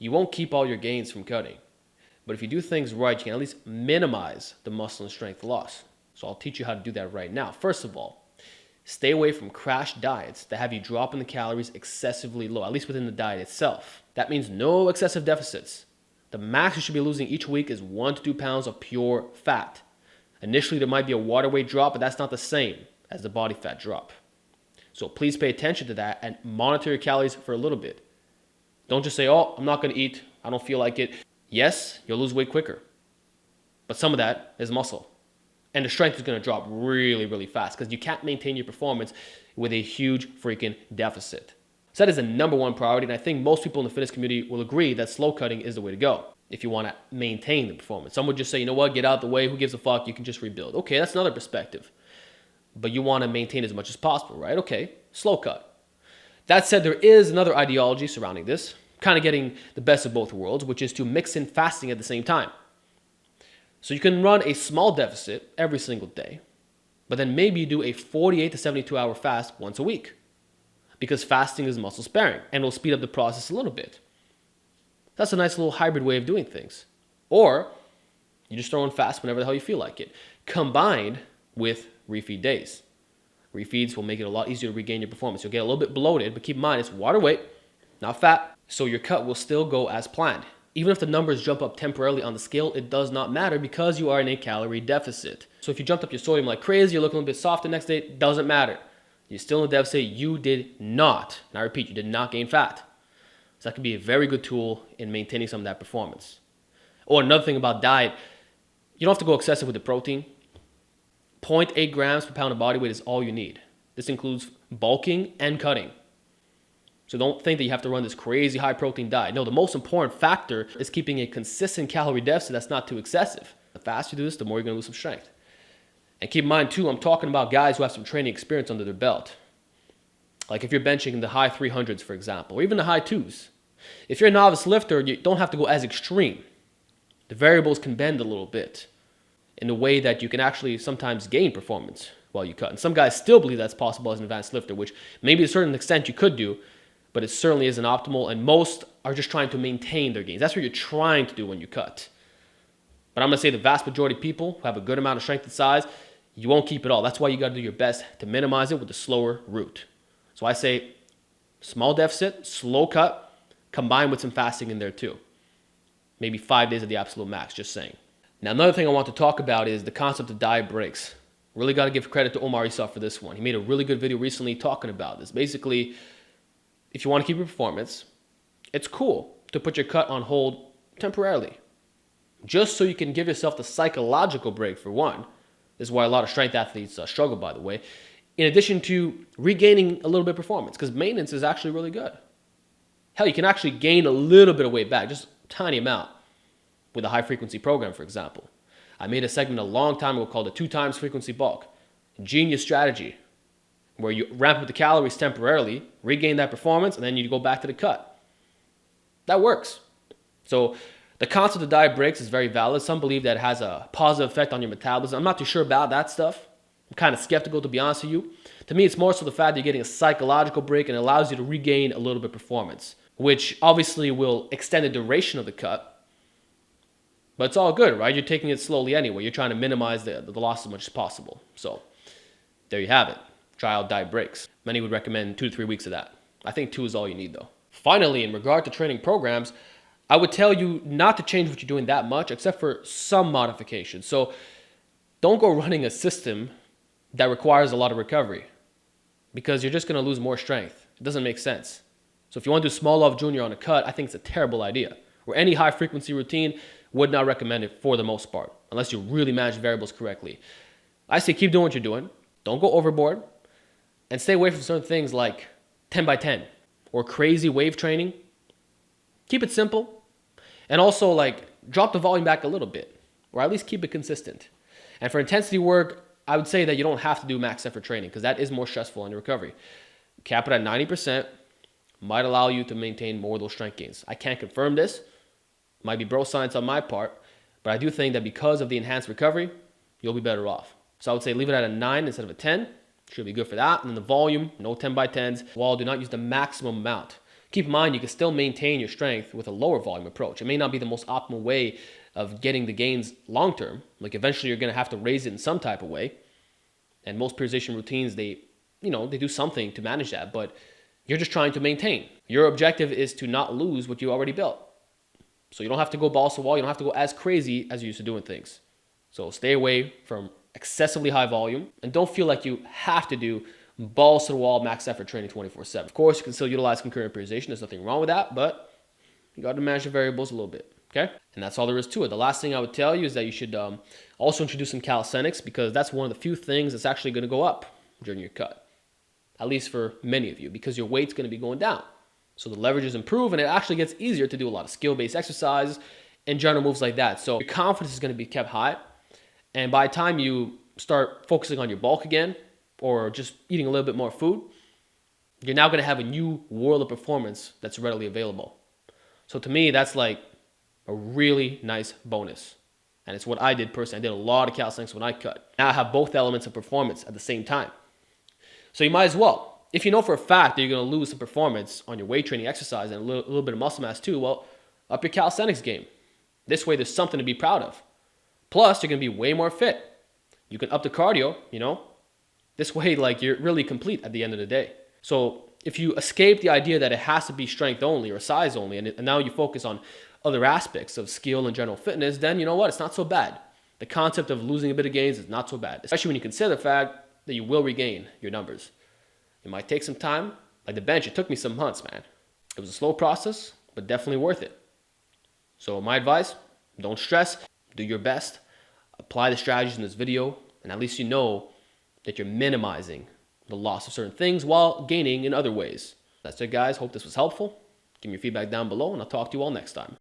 You won't keep all your gains from cutting, but if you do things right, you can at least minimize the muscle and strength loss. So I'll teach you how to do that right now. First of all, stay away from crash diets that have you dropping the calories excessively low, at least within the diet itself. That means no excessive deficits. The max you should be losing each week is 1 to 2 pounds of pure fat. Initially, there might be a water weight drop, but that's not the same as the body fat drop. So please pay attention to that and monitor your calories for a little bit. Don't just say, oh, I'm not going to eat. I don't feel like it. Yes, you'll lose weight quicker, but some of that is muscle. And the strength is going to drop really, really fast because you can't maintain your performance with a huge freaking deficit. So that is the number one priority. And I think most people in the fitness community will agree that slow cutting is the way to go if you want to maintain the performance. Some would just say, you know what, get out of the way. Who gives a fuck? You can just rebuild. Okay, that's another perspective. But you want to maintain as much as possible, right? Okay, slow cut. That said, there is another ideology surrounding this, kind of getting the best of both worlds, which is to mix in fasting at the same time. So you can run a small deficit every single day, but then maybe you do a 48 to 72 hour fast once a week because fasting is muscle sparing and will speed up the process a little bit. That's a nice little hybrid way of doing things. Or you just throw in fast whenever the hell you feel like it, combined with refeed days. Refeeds will make it a lot easier to regain your performance. You'll get a little bit bloated, but keep in mind it's water weight, not fat, so your cut will still go as planned. Even if the numbers jump up temporarily on the scale, it does not matter because you are in a calorie deficit. So if you jumped up your sodium like crazy, you're looking a little bit soft the next day, it doesn't matter. You're still in a deficit. You did not, and I repeat, you did not gain fat. So that could be a very good tool in maintaining some of that performance. Or another thing about diet, you don't have to go excessive with the protein. 0.8 grams per pound of body weight is all you need. This includes bulking and cutting. So don't think that you have to run this crazy high protein diet. No, the most important factor is keeping a consistent calorie deficit that's not too excessive. The faster you do this, the more you're going to lose some strength. And keep in mind too, I'm talking about guys who have some training experience under their belt. Like if you're benching in the high 300s, for example, or even the high 2s. If you're a novice lifter, you don't have to go as extreme. The variables can bend a little bit in a way that you can actually sometimes gain performance while you cut. And some guys still believe that's possible as an advanced lifter, which maybe to a certain extent you could do, but it certainly isn't optimal, and most are just trying to maintain their gains. That's what you're trying to do when you cut. But I'm going to say the vast majority of people who have a good amount of strength and size, you won't keep it all. That's why you got to do your best to minimize it with the slower route. So I say small deficit, slow cut, combined with some fasting in there too. Maybe 5 days at the absolute max, just saying. Now, another thing I want to talk about is the concept of diet breaks. Really got to give credit to Omar Isuf for this one. He made a really good video recently talking about this. Basically, if you want to keep your performance, it's cool to put your cut on hold temporarily, just so you can give yourself the psychological break for one. This is why a lot of strength athletes struggle, by the way, in addition to regaining a little bit of performance, because maintenance is actually really good. Hell, you can actually gain a little bit of weight back, just a tiny amount, with a high frequency program, for example. I made a segment a long time ago called the 2 times frequency bulk. Genius strategy, where you ramp up the calories temporarily, regain that performance, and then you go back to the cut. That works. So the concept of diet breaks is very valid. Some believe that it has a positive effect on your metabolism. I'm not too sure about that stuff. I'm kind of skeptical, to be honest with you. To me, it's more so the fact that you're getting a psychological break and it allows you to regain a little bit of performance, which obviously will extend the duration of the cut. But it's all good, right? You're taking it slowly anyway. You're trying to minimize the loss as much as possible. So there you have it. Try out diet breaks. Many would recommend 2 to 3 weeks of that. I think 2 is all you need though. Finally, in regard to training programs, I would tell you not to change what you're doing that much, except for some modifications. So don't go running a system that requires a lot of recovery, because you're just going to lose more strength. It doesn't make sense. So if you want to do small off junior on a cut, I think it's a terrible idea. Or any high frequency routine, would not recommend it for the most part, unless you really manage variables correctly. I say keep doing what you're doing. Don't go overboard. And stay away from certain things like 10 by 10 or crazy wave training. Keep it simple. And also like drop the volume back a little bit, or at least keep it consistent. And for intensity work, I would say that you don't have to do max effort training, because that is more stressful on your recovery. Cap it at 90% might allow you to maintain more of those strength gains. I can't confirm this. Might be bro science on my part, but I do think that because of the enhanced recovery, you'll be better off. So I would say leave it at a 9 instead of a 10. Should be good for that. And then the volume, no 10 by 10s. While do not use the maximum amount. Keep in mind, you can still maintain your strength with a lower volume approach. It may not be the most optimal way of getting the gains long term. Like eventually you're going to have to raise it in some type of way. And most periodization routines, they do something to manage that, but you're just trying to maintain. Your objective is to not lose what you already built. So you don't have to go balls to the wall. You don't have to go as crazy as you used to doing things. So stay away from excessively high volume and don't feel like you have to do balls to the wall max effort training 24/7. Of course, you can still utilize concurrent periodization. There's nothing wrong with that, but you got to manage the variables a little bit. Okay? And that's all there is to it. The last thing I would tell you is that you should also introduce some calisthenics, because that's one of the few things that's actually going to go up during your cut, at least for many of you, because your weight's going to be going down. So the leverages improve and it actually gets easier to do a lot of skill-based exercises and general moves like that. So your confidence is going to be kept high. And by the time you start focusing on your bulk again, or just eating a little bit more food, you're now going to have a new world of performance that's readily available. So to me, that's like a really nice bonus. And it's what I did personally. I did a lot of calisthenics when I cut. Now I have both elements of performance at the same time. So you might as well. If you know for a fact that you're going to lose some performance on your weight training exercise and a little bit of muscle mass too, well, up your calisthenics game. This way there's something to be proud of. Plus, you're going to be way more fit. You can up the cardio, This way, like, you're really complete at the end of the day. So if you escape the idea that it has to be strength only or size only, and now you focus on other aspects of skill and general fitness, then you know what? It's not so bad. The concept of losing a bit of gains is not so bad, especially when you consider the fact that you will regain your numbers. It might take some time. Like the bench, it took me some months, man. It was a slow process, but definitely worth it. So my advice, don't stress, do your best, apply the strategies in this video, and at least you know that you're minimizing the loss of certain things while gaining in other ways. That's it, guys. Hope this was helpful. Give me your feedback down below, and I'll talk to you all next time.